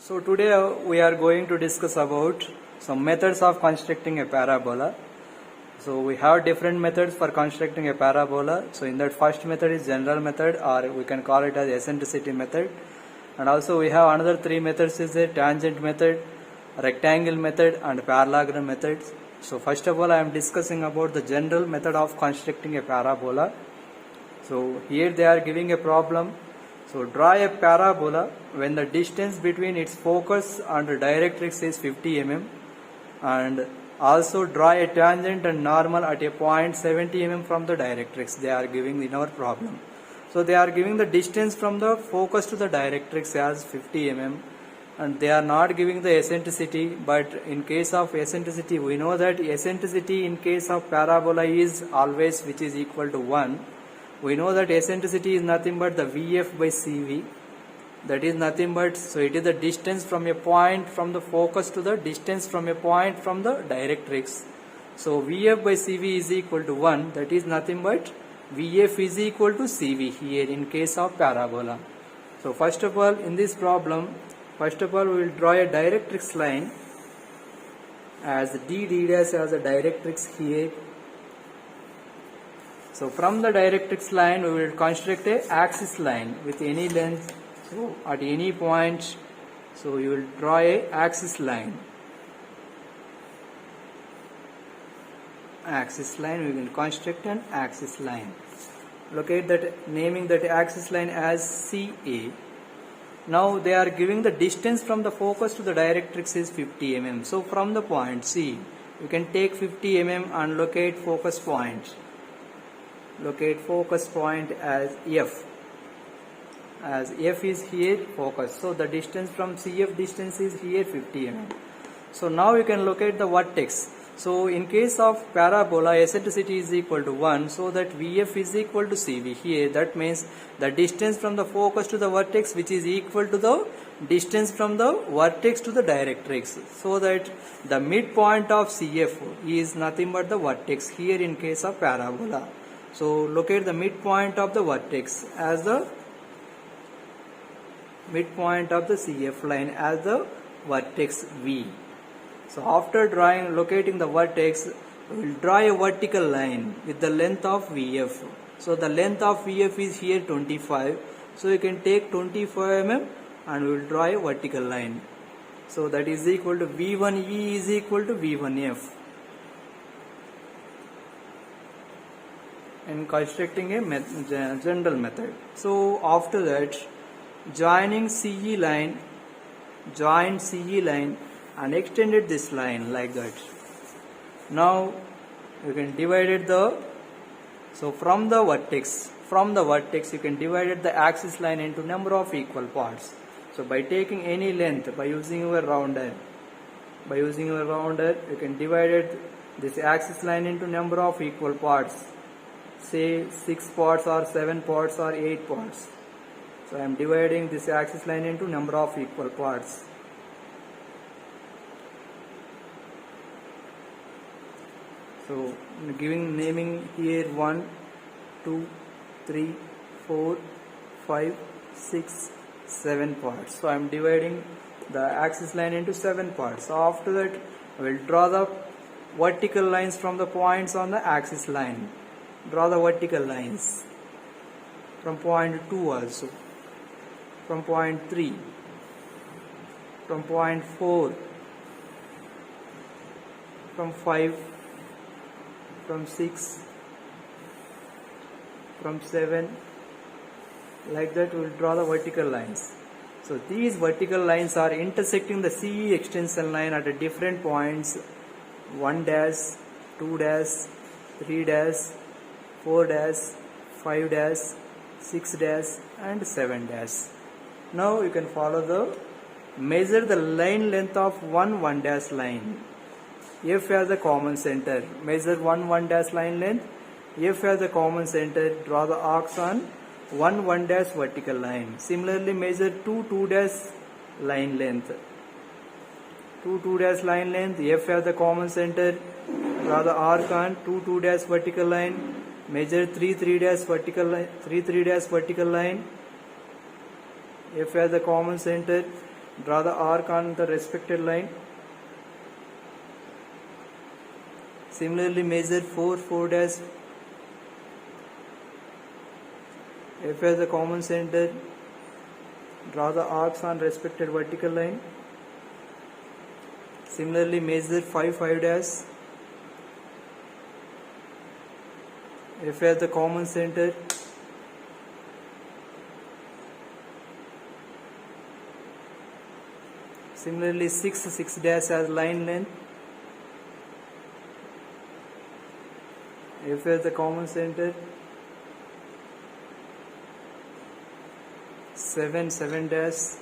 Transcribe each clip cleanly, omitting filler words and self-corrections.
So today we are going to discuss about some methods of constructing a parabola. So we have different methods for constructing a parabola. So in that first method is general method, or we can call it as eccentricity method. And also we have another three methods is a tangent method, rectangle method and parallelogram methods. So first of all I am discussing about the general method of constructing a parabola. So here they are giving a problem. So draw a parabola when the distance between its focus and directrix is 50 mm, and also draw a tangent and normal at a point 70 mm from the directrix. They are giving in our problem. So they are giving the distance from the focus to the directrix as 50 mm, and they are not giving the eccentricity. But in case of eccentricity, we know that eccentricity in case of parabola is always which is equal to 1. We know that eccentricity is nothing but the Vf by Cv. That is nothing but, so it is the distance from a point from the focus to the distance from a point from the directrix. So Vf by Cv is equal to 1. That is nothing but Vf is equal to Cv here in case of parabola. So first of all in this problem, first of all we will draw a directrix line as d dash as a directrix here. So from the directrix line we will construct a axis line with any length. So at any point, so you will draw a axis line. Axis line, we will construct an axis line. Locate that, naming that axis line as CA. Now they are giving the distance from the focus to the directrix is 50 mm. So from the point C, you can take 50 mm and locate focus point. Locate focus point as F. As F is here focus. So the distance from CF distance is here 50 mm. So now you can locate the vertex. So in case of parabola, eccentricity is equal to 1, so that Vf is equal to Cv here. That means the distance from the focus to the vertex which is equal to the distance from the vertex to the directrix. So that the midpoint of CF is nothing but the vertex here in case of parabola. So locate the midpoint of the vertex as the midpoint of the CF line as the vertex V. So after locating the vertex, we will draw a vertical line with the length of Vf. So the length of Vf is here 25. So you can take 25 mm and we will draw a vertical line. So that is equal to V1E is equal to V1F. In constructing a general method. So after that, joining CE line, joined CE line and extended this line like that. Now you can divide it so from the vertex you can divide the axis line into number of equal parts. So by taking any length, by using your rounder, you can divide this axis line into number of equal parts. Say 6 parts or 7 parts or 8 parts. So I am dividing this axis line into number of equal parts. So naming here 1, 2, 3, 4, 5, 6, 7 parts. So I am dividing the axis line into 7 parts. So after that I will draw the vertical lines from the points on the axis line. Draw the vertical lines from point 2 also, from point 3, from point 4, from 5, from 6, from 7, like that we will draw the vertical lines. So these vertical lines are intersecting the CE extension line at different points: 1 dash, 2 dash, 3 dash, 4 dash, 5 dash, 6 dash and 7 dash. Now you can measure the line length of 1 dash line. F as a common center. Measure 1 dash line length. F as a common center. Draw the arcs on 1 dash vertical line. Similarly measure 2 dash line length. 2 dash line length. F as the common center. Draw the arc on 2 dash vertical line. Measure 3 dash vertical line. 3 dash vertical line. F as the common center. Draw the arc on the respected line. Similarly, measure 4, 4 dash. F as the common center. Draw the arcs on respected vertical line. Similarly, measure 5, 5 dash. F as the common center. Similarly, 6, 6 dash as line length. F as the common center. 7, 7 dash.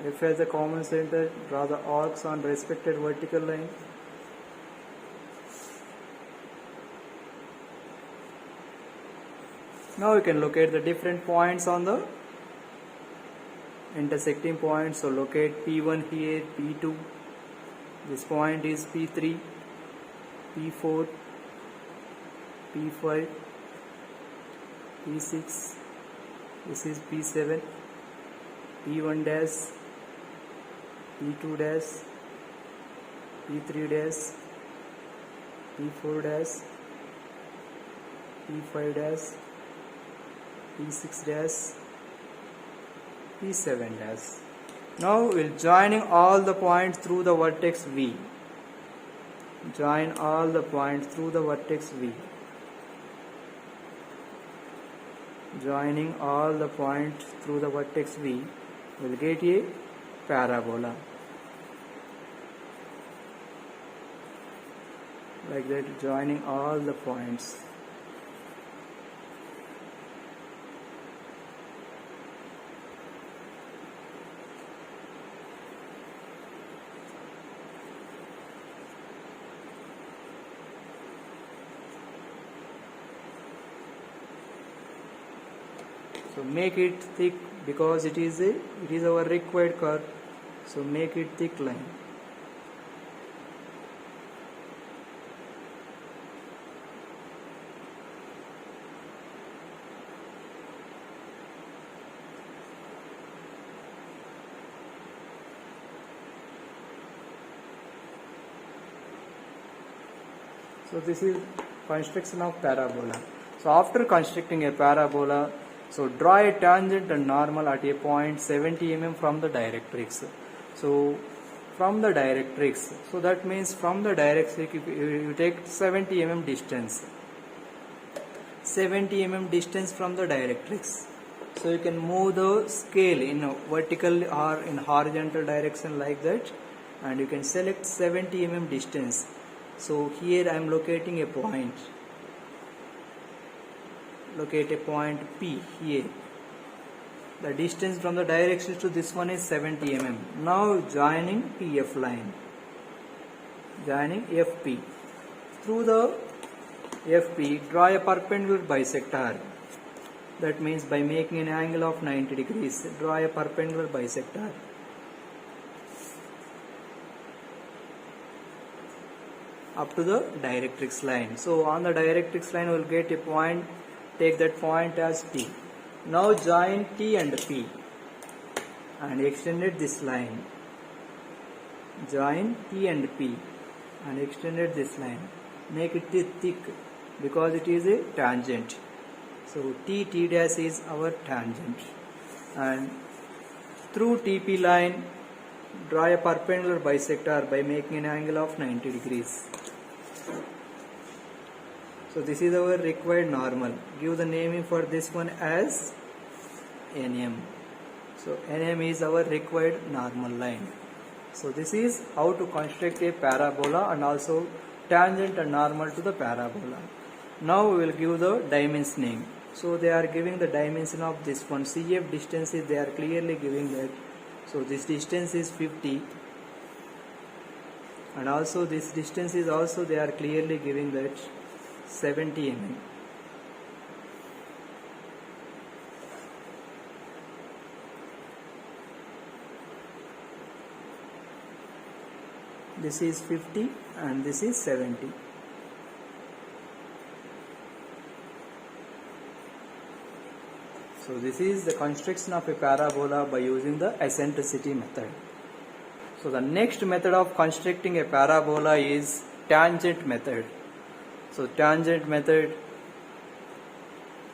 F as the common center. Draw the arcs on respected vertical line. Now you can locate the different points on the intersecting points. So locate P1 here, P2. This point is P3, P4, P5, P6. This is P7, P1 dash, P2 dash, P3 dash, P4 dash, P5 dash, P6 dash, P7 dash. Now we'll joining all the points through the vertex V. Join all the points through the vertex V. Joining all the points through the vertex V will get a parabola. Like that, joining all the points. So make it thick because it is our required curve. So make it thick line. So this is construction of parabola. So after constructing a parabola, so draw a tangent and normal at a point 70 mm from the directrix. So from the directrix, so that means from the directrix you take 70 mm distance. 70 mm distance from the directrix. So you can move the scale in a vertical or in horizontal direction like that, and you can select 70 mm distance. So here I am locating a point. Locate a point P here. The distance from the directrix to this one is 70 mm. Now joining PF line. Joining FP. Through the FP, draw a perpendicular bisector. That means by making an angle of 90 degrees, draw a perpendicular bisector. Up to the directrix line. So on the directrix line we will get a point. Take that point as T. Now join T and P and extended this line. Join T and P and extended this line. Make it thick because it is a tangent. So T dash is our tangent, and through TP line draw a perpendicular bisector by making an angle of 90 degrees. So this is our required normal. Give the naming for this one as NM. So NM is our required normal line. So this is how to construct a parabola and also tangent and normal to the parabola. Now we will give the dimensioning. So they are giving the dimension of this one. CF distance is, they are clearly giving that. So this distance is 50. And also this distance is also they are clearly giving that 70 mm. This is 50 and this is 70. So this is the construction of a parabola by using the eccentricity method. So the next method of constructing a parabola is tangent method. So tangent method.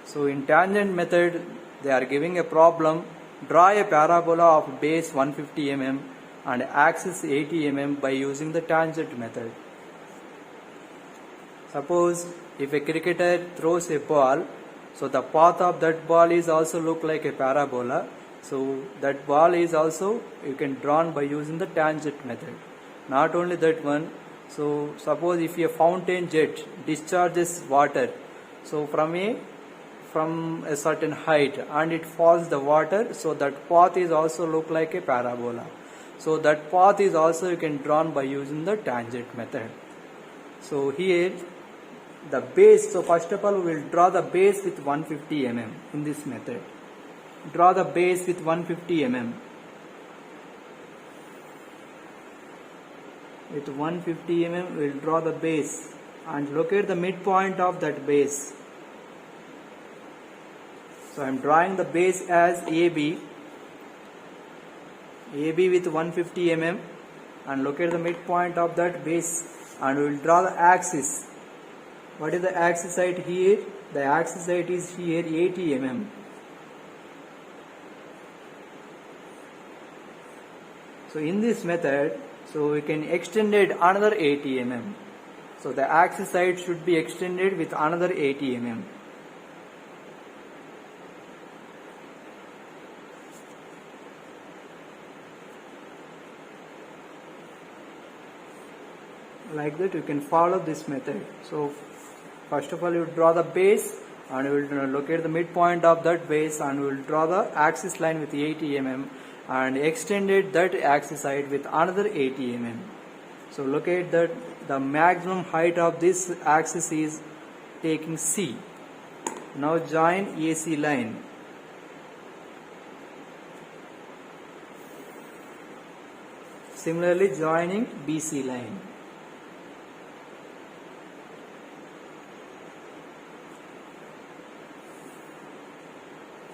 So in tangent method, they are giving a problem. Draw a parabola of base 150 mm and axis 80 mm by using the tangent method. Suppose if a cricketer throws a ball, so the path of that ball is also look like a parabola. So that ball is also you can drawn by using the tangent method. Not only that one, so suppose if a fountain jet discharges water, so from a certain height and it falls the water, so that path is also look like a parabola. So that path is also you can drawn by using the tangent method. So here the base, so first of all we will draw the base with 150 mm in this method. Draw the base with 150 mm. With 150 mm we will draw the base and locate the midpoint of that base. So I am drawing the base as AB. AB with 150 mm and locate the midpoint of that base and we will draw the axis. What is the axis height here? The axis height is here 80 mm. So in this method, so we can extend it another 80 mm. So the axis height should be extended with another 80 mm. Like that you can follow this method. So first of all you draw the base and we will locate the midpoint of that base and we will draw the axis line with 80 mm and extended that axis height with another 80 mm. So locate that the maximum height of this axis is taking C. Now join AC line. Similarly joining BC line.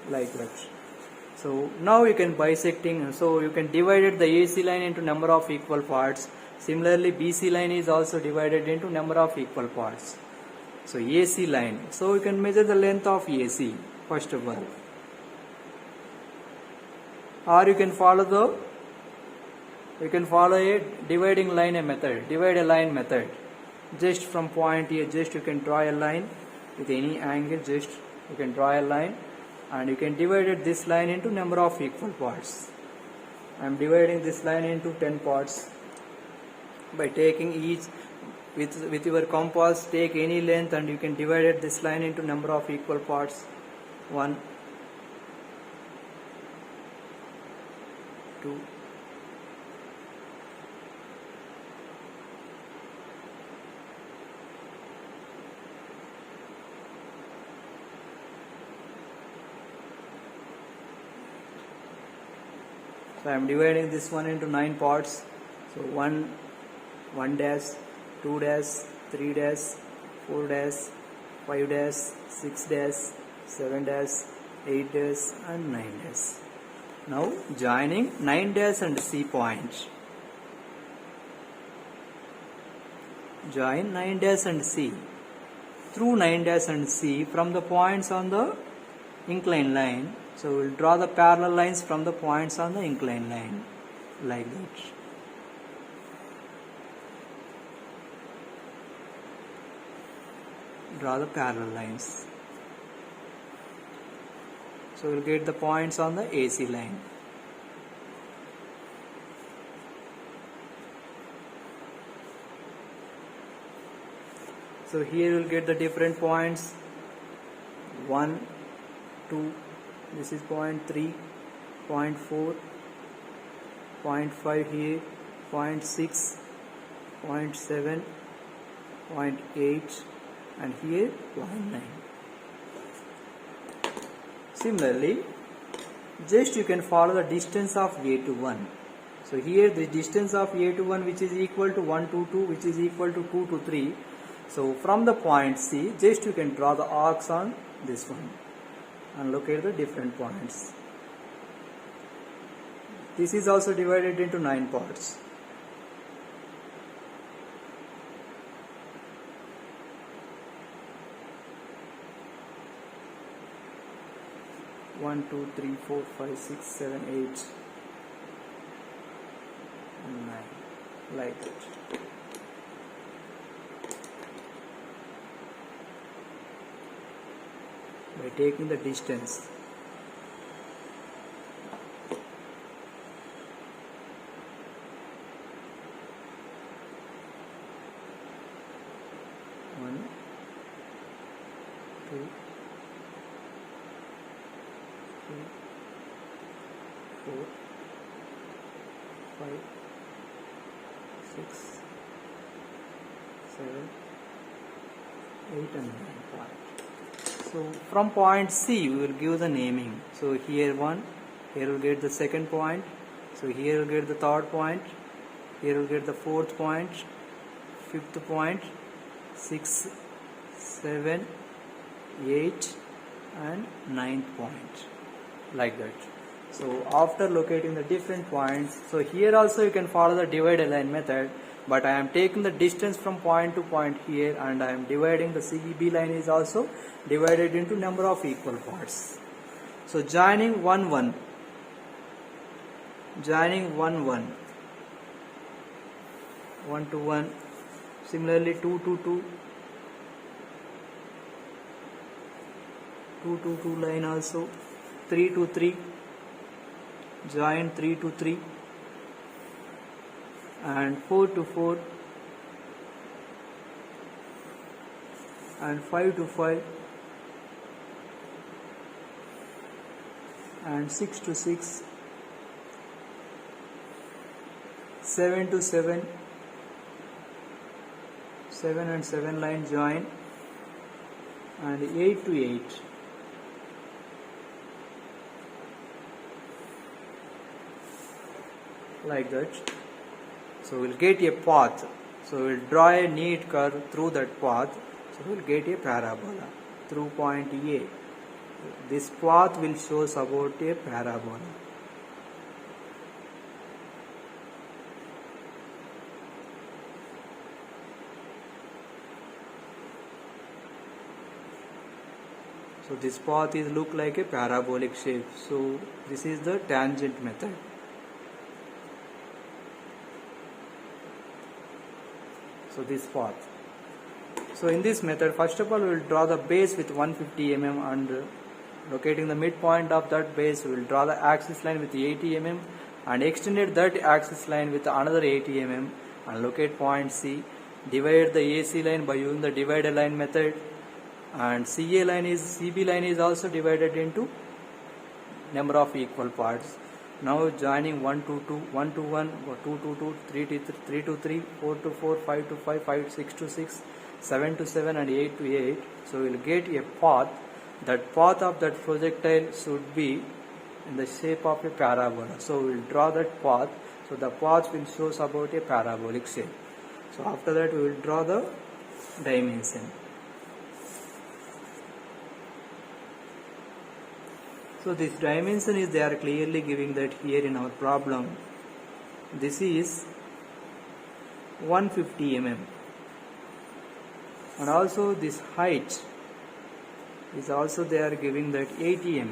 Like that. So now you can bisecting, so you can divide the AC line into number of equal parts. Similarly BC line is also divided into number of equal parts. So AC line, so you can measure the length of AC first of all, or you can follow a dividing line method, divide a line method. Just from point here, just you can draw a line with any angle, just you can draw a line and you can divide this line into number of equal parts. I am dividing this line into 10 parts by taking each with your compass, take any length and you can divide this line into number of equal parts. 1, 2, 3. So I am dividing this one into 9 parts. So 1 dash, 2 dash, 3 dash, 4 dash, 5 dash, 6 dash, 7 dash, 8 dash and 9 dash. Now joining 9 dash and C point. Join 9 dash and C. Through 9 dash and C from the points on the inclined line. So we will draw the parallel lines from the points on the inclined line. Like that. Draw the parallel lines. So we'll get the points on the AC line. So here we'll get the different points. 1, 2, this is point 3, point 4, point 5 here, point 6, point 7, point 8 and here point 9. Similarly, just you can follow the distance of A to 1. So here the distance of A to 1 which is equal to 1 to 2 which is equal to 2 to 3. So from the point C, just you can draw the arcs on this one. and locate the different points. This is also divided into 9 parts. One, two, three, 4, 5, 6, 7, 8, and 9, like that. By taking the distance. One, two, 3, 4, 5, 6, 7, 8 and 9 point. So from point C we will give the naming. So here 1, here we'll get the second point, so here we'll get the third point, here we'll get the fourth point, fifth point, 6, 7, 8 and 9th point, like that. So after locating the different points, so here also you can follow the divide line method, but I am taking the distance from point to point here, and I am dividing the CEB line is also divided into number of equal parts. So joining 1 1, joining 1 1, 1 to 1, similarly 2 to 2, 2 to 2 line also, 3 to 3, join 3 to 3, and 4 to 4, and 5 to 5, and 6 to 6, 7 to 7, 7 and 7 line join, and 8 to 8. Like that. So we'll get a path. So we'll draw a neat curve through that path. So we'll get a parabola through point A. This path will show us about a parabola. So this path is look like a parabolic shape. So this is the tangent method. So this path. So in this method, first of all we will draw the base with 150 mm, and locating the midpoint of that base we will draw the axis line with 80 mm and extended that axis line with another 80 mm and locate point C. Divide the AC line by using the divided line method, and CB line is also divided into number of equal parts. Now joining 1 to 2, 1 to 1, 2 to 2, 3 to 3, 4 to 4, 5 to 5, 5 6 to 6, 7 to 7 and 8 to 8. So we will get a path. That path of that projectile should be in the shape of a parabola. So we will draw that path. So the path will show us about a parabolic shape. So after that we will draw the dimension. So this dimension is they are clearly giving that here in our problem. This is 150 mm, and also this height is also they are giving that 80 mm.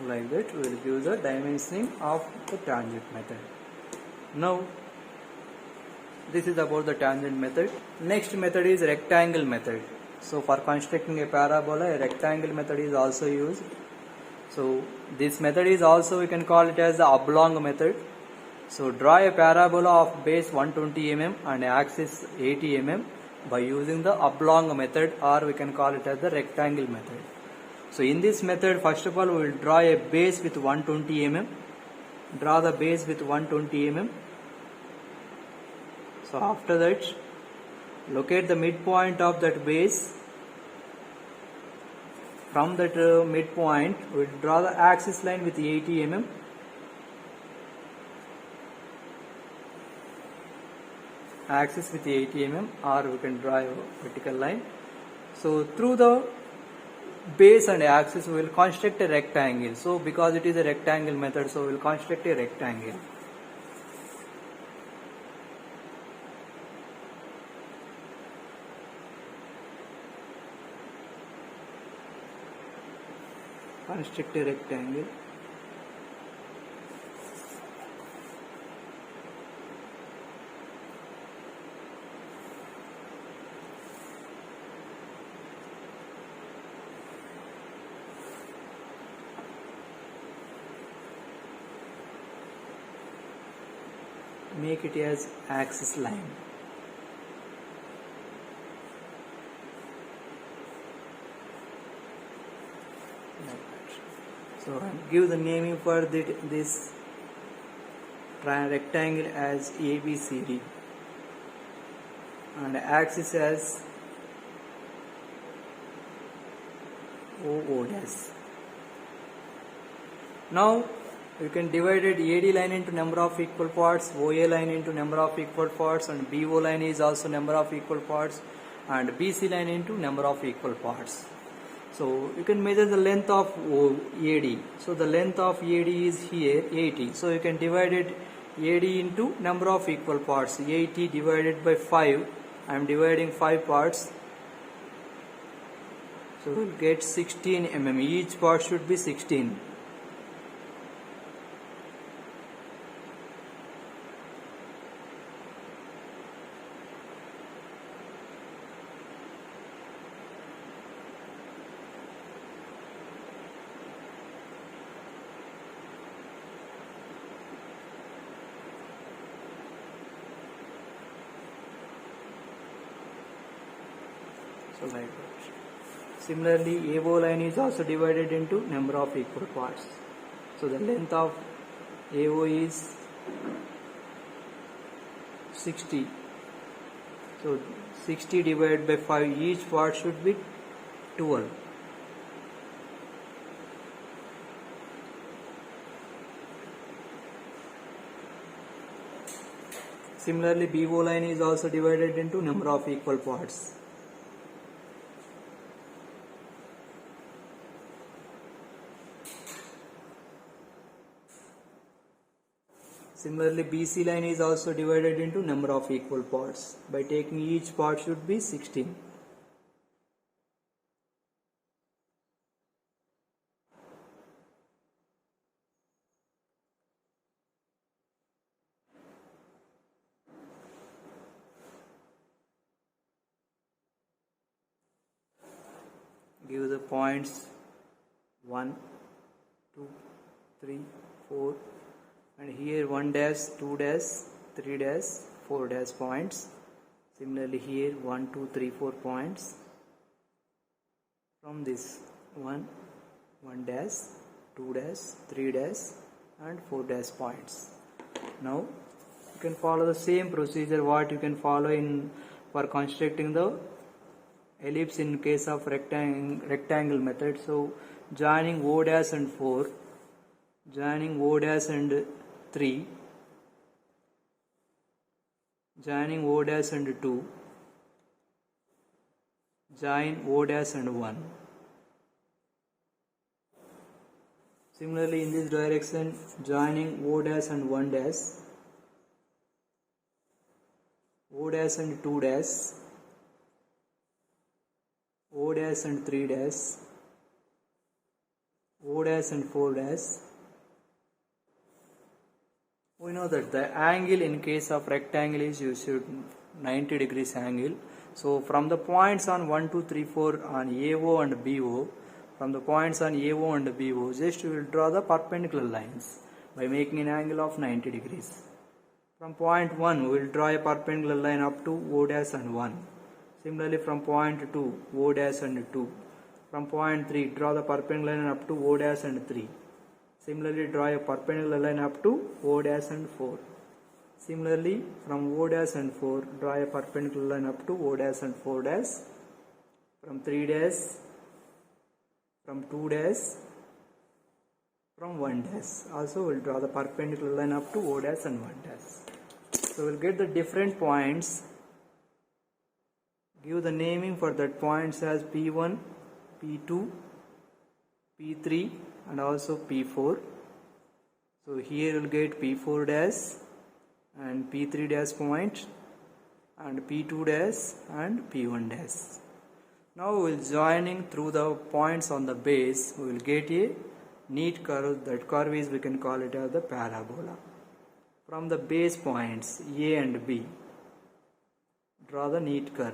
Like that we will give the dimensioning of the tangent method. Now this is about the tangent method. Next method is rectangle method. So for constructing a parabola, a rectangle method is also used. So this method is also we can call it as the oblong method. So draw a parabola of base 120 mm and axis 80 mm by using the oblong method, or we can call it as the rectangle method. So in this method, first of all we will draw a base with 120 mm. Draw the base with 120 mm. So after that, locate the midpoint of that base From that midpoint, we will draw the axis line with 80 mm. Axis with 80 mm, or we can draw a vertical line. So through the base and axis we will construct a rectangle. So because it is a rectangle method, so we will construct a rectangle. Construct a rectangle. Make it as axis line. So give the naming for this rectangle as ABCD and axis as OO dash. Now you can divide AD line into number of equal parts, OA line into number of equal parts, and BO line is also number of equal parts, and BC line into number of equal parts. So you can measure the length of AD. So the length of AD is here 80. So you can divide AD into number of equal parts. 80 divided by 5. I am dividing 5 parts. So we will get 16 mm. Each part should be 16. So like that. Similarly, AO line is also divided into number of equal parts. So the length of AO is 60. So 60 divided by 5, each part should be 12. Similarly, BO line is also divided into number of equal parts. Similarly, BC line is also divided into number of equal parts. By taking each part should be 16. Give the points 1, 2, 3, 4. And here 1 dash, 2 dash, 3 dash, 4 dash points. Similarly here 1, 2, 3, 4 points. From this 1 dash, 2 dash, 3 dash and 4 dash points. Now you can follow the same procedure what you can follow in for constructing the ellipse in case of rectangle method. So joining O dash and 4, joining O dash and 3, joining O dash and 2, join O dash and 1. Similarly in this direction, joining O dash and 1 dash, O dash and 2 dash, O dash and 3 dash, O dash and 4 dash. We know that the angle in case of rectangle is usually 90 degrees angle. So from the points on 1, 2, 3, 4 on AO and BO, from the points on AO and BO, just we will draw the perpendicular lines by making an angle of 90 degrees. From point 1, we will draw a perpendicular line up to O dash and 1. Similarly from point 2, O dash and 2. From point 3, draw the perpendicular line up to O dash and 3. Similarly, draw a perpendicular line up to O dash and 4. Similarly, from O dash and 4, draw a perpendicular line up to O dash and 4 dash. From 3 dash, from 2 dash, from 1 dash. Also we'll draw the perpendicular line up to O dash and 1 dash. So we'll get the different points, give the naming for that points as P1, P2, P3 and also P4. So here we'll get P4 dash and P3 dash point and P2 dash and P1 dash. Now we will joining through the points on the base, we will get a neat curve. That curve is, we can call it as the parabola. From the base points A and B, draw the neat curve.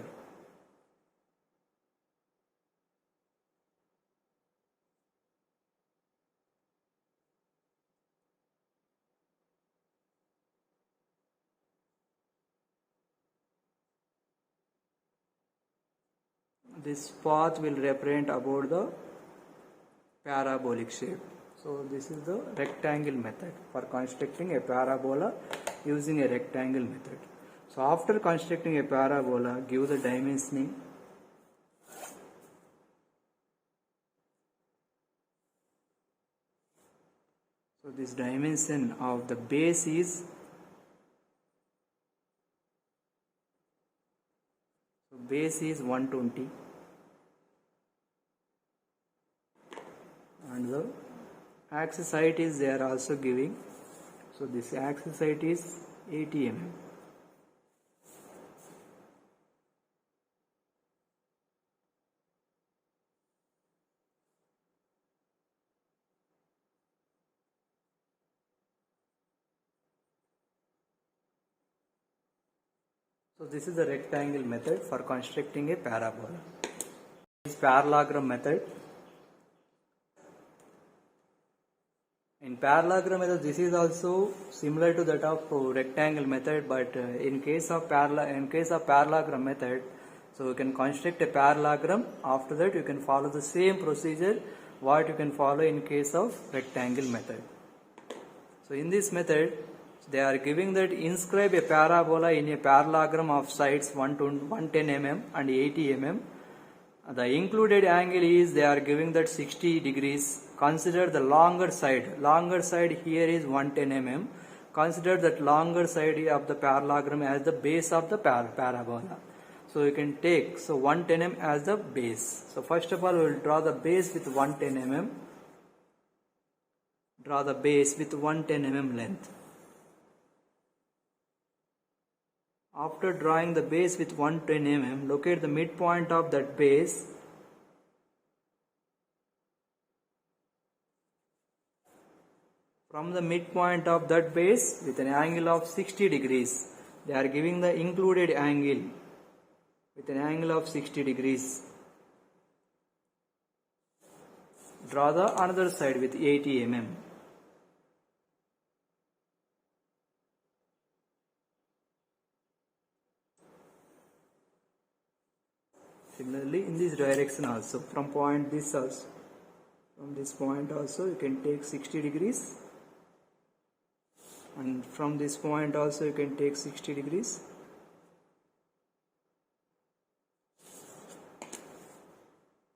This path will represent about the parabolic shape. So this is the rectangle method for constructing a parabola using a rectangle method. So after constructing a parabola, give the dimensioning. So this dimension of the base is 120 and the axis height is they are also giving. So this axis height is 80 mm. So this is the rectangle method for constructing a parabola. This is parallelogram method. In parallelogram method, this is also similar to that of rectangle method, but in case of parallelogram method, so you can construct a parallelogram. After that, you can follow the same procedure what you can follow in case of rectangle method. So in this method, they are giving that inscribe a parabola in a parallelogram of sides 110 mm and 80 mm. The included angle is they are giving that 60 degrees. Consider the longer side. Longer side here is 110 mm. Consider that longer side of the parallelogram as the base of the parabola. So you can take 110 mm as the base. So first of all we will draw the base with 110 mm. Draw the base with 110 mm length. After drawing the base with 110 mm, locate the midpoint of that base. From the midpoint of that base with an angle of 60 degrees, they are giving the included angle with an angle of 60 degrees. Draw the another side with 80 mm. Similarly, in this direction also, from this point also you can take 60 degrees, and from this point also you can take 60 degrees.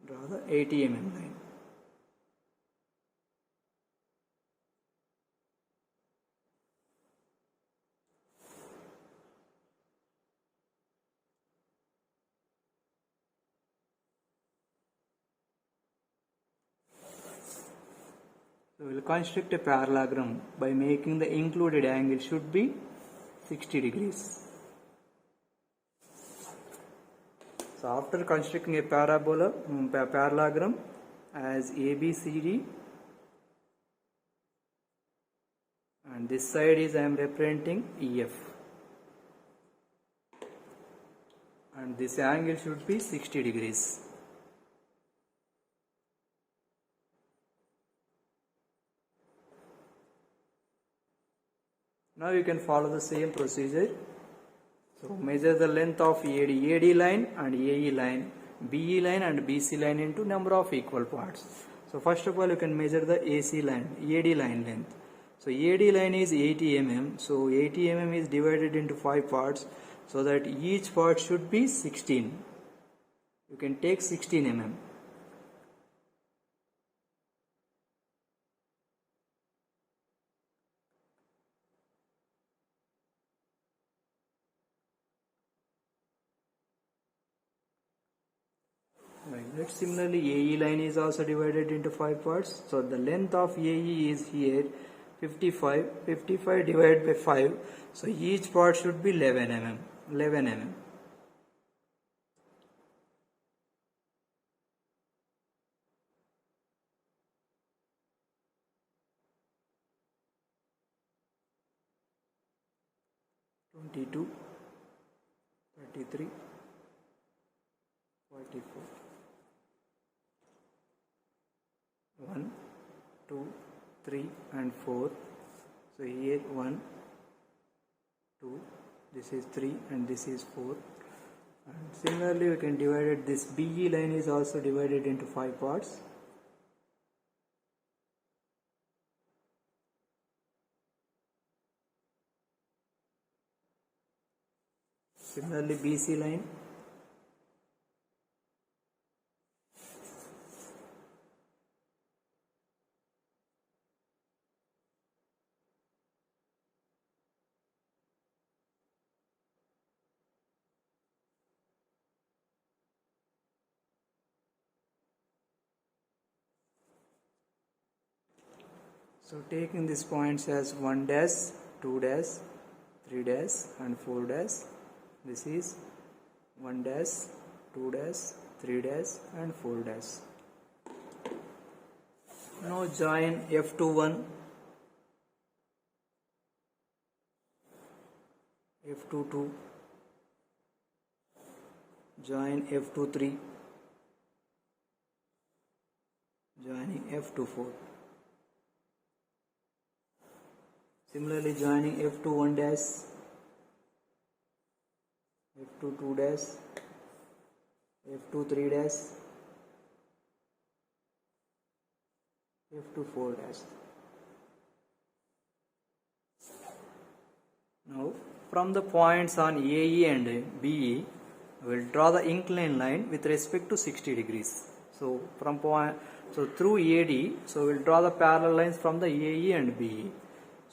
Draw the 80 mm line. So we will construct a parallelogram by making the included angle should be 60 degrees. So after constructing a parallelogram as ABCD, and this side is I am representing EF, and this angle should be 60 degrees. Now you can follow the same procedure. So measure the length of AD line and AE line, BE line and BC line into number of equal parts. So first of all you can measure the AC line, AD line length. So AD line is 80 mm. So 80 mm is divided into 5 parts, so that each part should be 16. You can take 16 mm. Right, similarly, AE line is also divided into 5 parts. So the length of AE is here 55. 55 divided by 5. So each part should be 11 mm. 11 mm. Two, 33, 44. 1, 2, 3 and 4. So here 1, 2, this is 3 and this is 4. And similarly we can divide it, this BE line is also divided into 5 parts. Similarly BC line. So taking these points as 1 dash, 2 dash, 3 dash and 4 dash. This is 1 dash, 2 dash, 3 dash and 4 dash. Now join F21, F22, join F23, joining F24. Similarly joining F21 dash, F22 dash, F23 dash, F24 dash. Now from the points on AE and BE, we will draw the inclined line with respect to 60 degrees. So from point, so through AD, so we will draw the parallel lines from the AE and BE.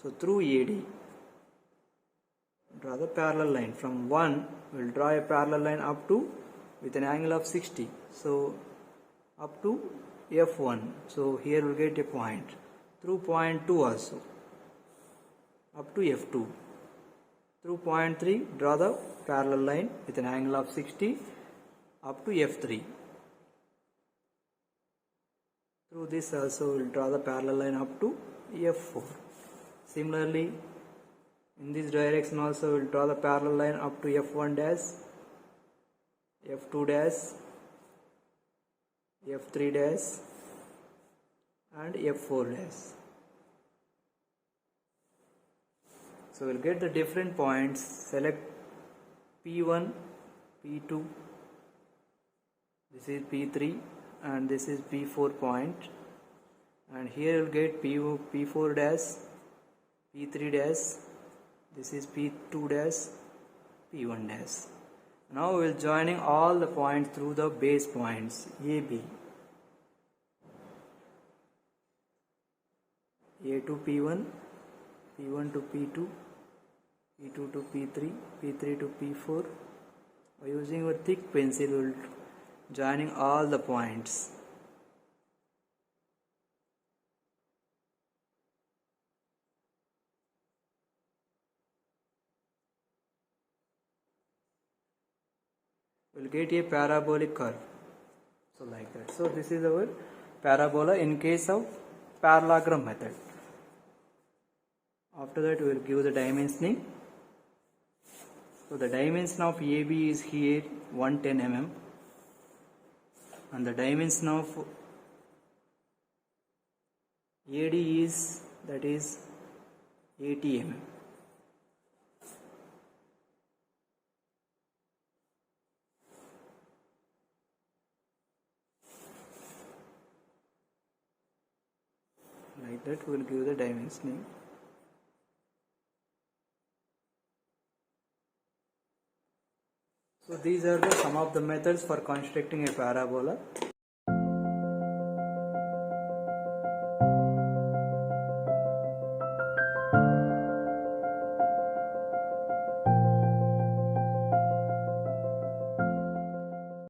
So through AD, draw the parallel line. From 1, we will draw a parallel line up to with an angle of 60. So up to F1. So here we will get a point. Through point 2 also. Up to F2. Through point 3, draw the parallel line with an angle of 60 up to F3. Through this also we will draw the parallel line up to F4. Similarly, in this direction also we will draw the parallel line up to F1 dash, F2 dash, F3 dash and F4 dash. So we'll get the different points. Select P1, P2, this is P3 and this is P4 point, and here you'll get P4 dash, P3 dash, this is P2 dash, P1 dash. Now we will joining all the points through the base points AB. A to P1, P1 to P2, P2 to P3, P3 to P4. By using your thick pencil, we will joining all the points. We will get a parabolic curve. So like that. So this is our parabola in case of parallelogram method. After that we will give the dimensioning. So the dimension of AB is here 110 mm and the dimension of AD is, that is 80 mm. Like that we will give the dimensioning. So these are some of the methods for constructing a parabola.